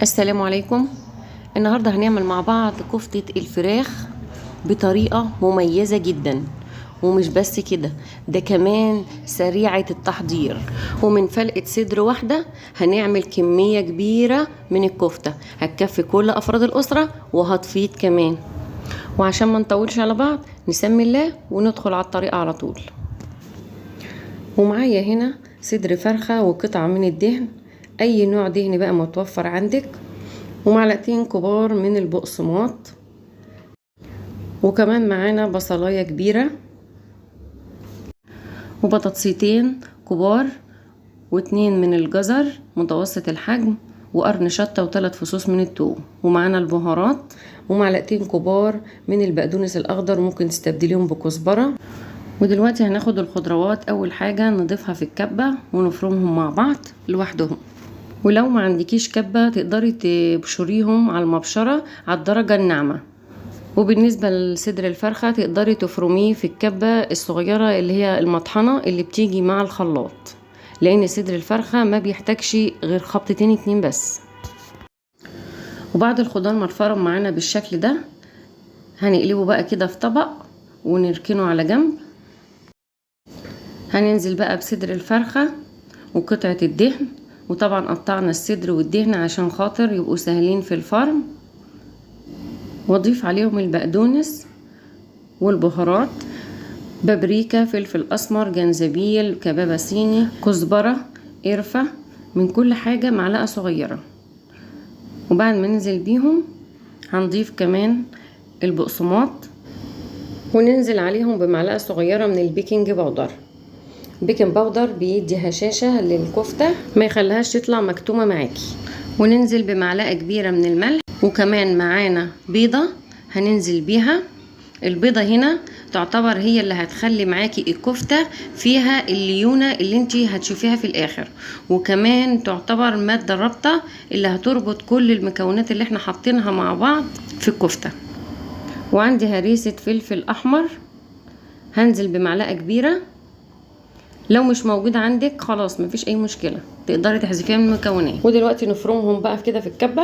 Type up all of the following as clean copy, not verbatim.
السلام عليكم. النهاردة هنعمل مع بعض كفتة الفراخ بطريقة مميزة جدا، ومش بس كده، ده كمان سريعة التحضير. ومن فلقة صدر واحدة هنعمل كمية كبيرة من الكفتة هتكفي كل أفراد الأسرة وهتفيض كمان. وعشان ما نطولش على بعض نسمي الله وندخل على الطريقة على طول. ومعايا هنا صدر فرخة وقطعة من الدهن، أي نوع دهن بقى متوفر عندك، ومعلقتين كبار من البقسماط، وكمان معانا بصلاية كبيرة، وبطاطسيتين كبار، واتنين من الجزر متوسط الحجم، وقرن شطة وثلاث فصوص من الثوم، ومعانا البهارات، ومعلقتين كبار من البقدونس الأخضر ممكن تستبدليهم بكزبرة. ودلوقتي هناخد الخضروات. أول حاجة نضيفها في الكبة ونفرمهم مع بعض لوحدهم، ولو ما عندكيش كبة تقدري تبشريهم على المبشرة على الدرجة الناعمة. وبالنسبة لصدر الفرخة تقدري تفرميه في الكبة الصغيرة اللي هي المطحنة اللي بتيجي مع الخلاط، لأن صدر الفرخة ما بيحتاجش غير خبطتين اتنين بس. وبعد الخضار ما اتفرم معانا بالشكل ده هنقلبه بقى كده في طبق ونركنه على جنب. هننزل بقى بصدر الفرخة وقطعة الدهن، وطبعا قطعنا الصدر والدهن عشان خاطر يبقوا سهلين في الفرم، واضيف عليهم البقدونس والبهارات، بابريكا، فلفل اسمر، جنزبيل، كبابة صيني، كزبرة، قرفة، من كل حاجة معلقة صغيرة. وبعد ما ننزل بيهم هنضيف كمان البقسماط، وننزل عليهم بمعلقة صغيرة من البيكنج باودر. بيكنج باودر بيدي هشاشة للكفتة ما يخليهاش تطلع مكتومة معاكي. وننزل بمعلقة كبيرة من الملح، وكمان معانا بيضة هننزل بيها. البيضة هنا تعتبر هي اللي هتخلي معاكي الكفتة فيها الليونة اللي انتي هتشوفيها في الاخر، وكمان تعتبر مادة رابطة اللي هتربط كل المكونات اللي احنا حاطينها مع بعض في الكفتة. وعندي هريسة فلفل احمر هنزل بمعلقة كبيرة، لو مش موجود عندك خلاص مفيش اي مشكلة، تقدري تحذفيها من المكونات. ودلوقتي نفرمهم بقى كده في الكبة.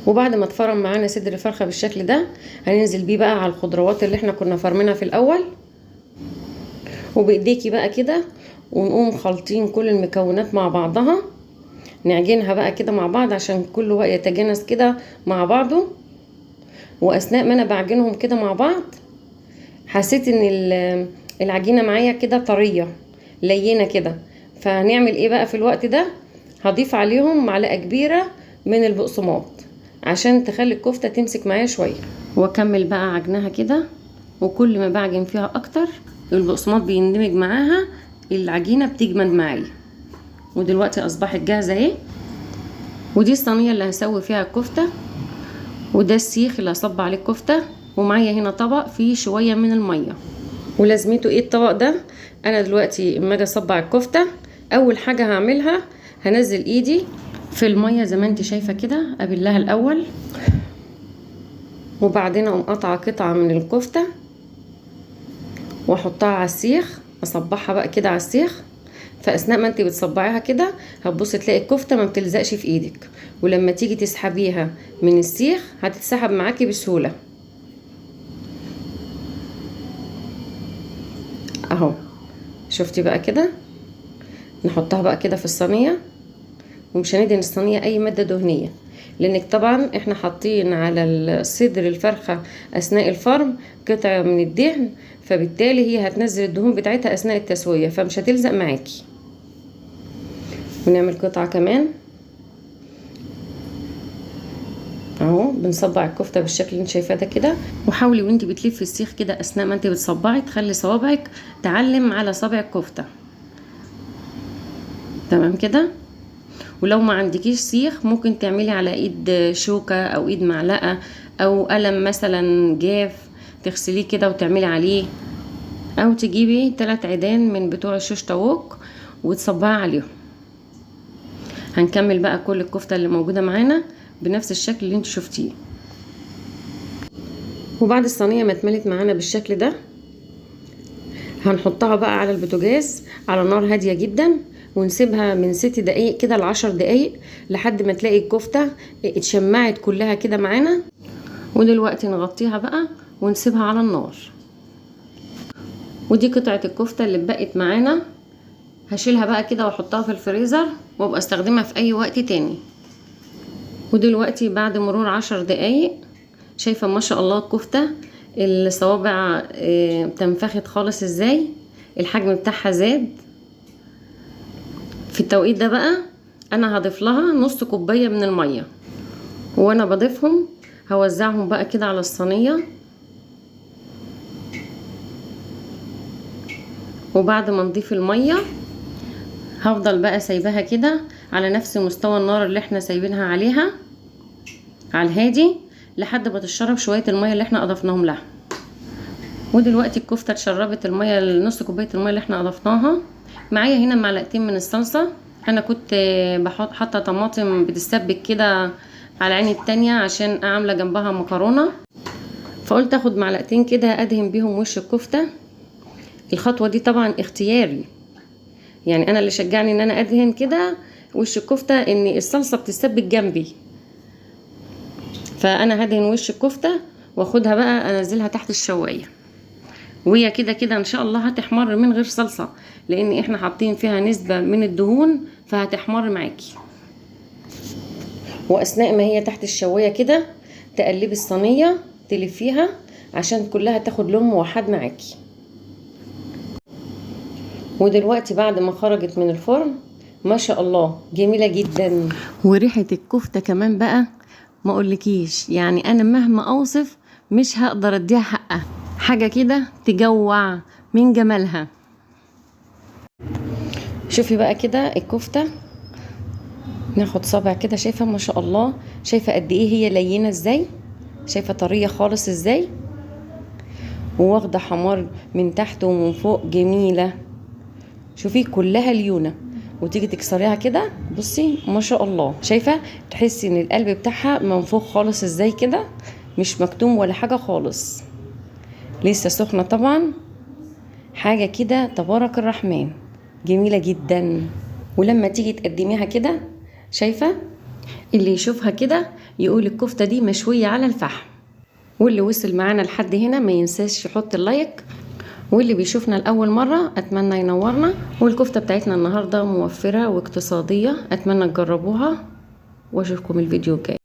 وبعد ما اتفرم معانا صدر الفرخة بالشكل ده هننزل بيه بقى على الخضروات اللي احنا كنا فرمينها في الاول، وبايديكي بقى كده، ونقوم خلطين كل المكونات مع بعضها، نعجنها بقى كده مع بعض عشان كله بقى يتجانس كده مع بعضه. واثناء ما انا بعجنهم كده مع بعض حسيت ان العجينة معايا كده طرية لينة كده، فهنعمل ايه بقى في الوقت ده؟ هضيف عليهم معلقة كبيرة من البقسماط عشان تخلي الكفتة تمسك معايا شوية، واكمل بقى عجنها كده. وكل ما بعجن فيها اكتر البقسماط بيندمج معاها، العجينة بتجمد معايا. ودلوقتي اصبحت جاهزة اهي. ودي الصينية اللي هسوي فيها الكفتة، وده السيخ اللي هصب عليه الكفتة. ومعايا هنا طبق فيه شوية من المية. ولازمته ايه الطبق ده؟ انا دلوقتي اما اجي اصبع الكفتة اول حاجة هعملها هنزل ايدي في المية زي ما انت شايفة كده، ابلها الاول، وبعدين اقوم قطعة قطعة من الكفتة واحطها على السيخ، اصبعها بقى كده على السيخ. فاثناء ما انت بتصبعيها كده هتبصي تلاقي الكفتة ما بتلزقش في ايدك، ولما تيجي تسحبيها من السيخ هتتسحب معاكي بسهولة اهو. شفتي بقى كده؟ نحطها بقى كده في الصينية، ومش هندهن الصينية اي مادة دهنية، لانك طبعا احنا حاطين على صدر الفرخة اثناء الفرم قطعة من الدهن، فبالتالي هي هتنزل الدهون بتاعتها اثناء التسوية فمش هتلزق معاكي. ونعمل قطعة كمان اهو. بنصبع الكفتة بالشكل اللي انت شايفاه ده كده، وحاولي وانت بتلفي السيخ كده اثناء ما انت بتصبعي تخلي صوابعك تعلم على صابع الكفتة، تمام كده. ولو ما عندكيش سيخ ممكن تعملي على ايد شوكة او ايد معلقة او قلم مثلا جاف تغسليه كده وتعملي عليه، او تجيبي 3 عيدان من بتوع الشوش طاووق وتصبعي عليهم. هنكمل بقى كل الكفتة اللي موجودة معانا بنفس الشكل اللي انت شفتيه. وبعد الصينية ما اتملت معانا بالشكل ده هنحطها بقى على البوتاجاز على نار هادية جدا، ونسيبها من 6 دقايق كده ل10 دقايق لحد ما تلاقي الكفتة اتشمعت كلها كده معانا. ودلوقتي نغطيها بقى ونسيبها على النار. ودي قطعة الكفتة اللي اتبقت معانا، هشيلها بقى كده واحطها في الفريزر وابقى استخدمها في اي وقت تاني. ودلوقتي بعد مرور 10 دقايق شايفة ما شاء الله الكفتة الصوابع تنفخت خالص ازاي، الحجم بتاعها زاد. في التوقيت ده بقى انا هضيف لها نص كوباية من المية، وانا بضيفهم هوزعهم بقى كده على الصينية. وبعد ما نضيف المية هفضل بقى سايباها كده على نفس مستوى النار اللي احنا سايبينها عليها على الهادي لحد ما تشرب شوية المية اللي احنا اضفناهم لها. ودلوقتي الكفتة اتشربت المية، نص كوباية المية اللي احنا اضفناها. معايا هنا معلقتين من الصلصة، انا كنت حاطة طماطم بتتسبك كده على عين التانية عشان اعمل جنبها مكرونة، فقلت اخد معلقتين كده ادهن بيهم وش الكفتة. الخطوة دي طبعا اختياري، يعني انا اللي شجعني ان انا ادهن كده وش الكفتة ان الصلصة بتتسبك جنبي، فانا هدهن وش الكفتة واخدها بقى انزلها تحت الشواية، وهي كده كده ان شاء الله هتحمر من غير صلصة لان احنا حاطين فيها نسبة من الدهون فهتحمر معاكي. واثناء ما هي تحت الشواية كده تقلبي الصينية تلفيها عشان كلها تاخد لون موحد معاكي. ودلوقتي بعد ما خرجت من الفرن ما شاء الله جميلة جدا، وريحة الكفتة كمان بقى ما اقولكيش، يعني انا مهما اوصف مش هقدر اديها حقها، حاجة كده تجوع من جمالها. شوفي بقى كده الكفتة، ناخد صابع كده، شايفة ما شاء الله، شايفة قد ايه هي لينة ازاي، شايفة طرية خالص ازاي، وواخدة حمار من تحت ومن فوق جميلة. شوفي كلها ليونة، وتيجي تكسريها كده بصي ما شاء الله، شايفة تحسي ان القلب بتاعها منفوخ خالص ازاي كده، مش مكتوم ولا حاجة خالص، لسه سخنة طبعا، حاجة كده تبارك الرحمن جميلة جدا. ولما تيجي تقدميها كده شايفة اللي يشوفها كده يقول الكفتة دي مشوية على الفحم. واللي وصل معانا لحد هنا ما ينساش يحط اللايك، واللي بيشوفنا لأول مرة أتمنى ينورنا. والكفتة بتاعتنا النهاردة موفرة واقتصادية، أتمنى تجربوها وأشوفكم الفيديو الجاي.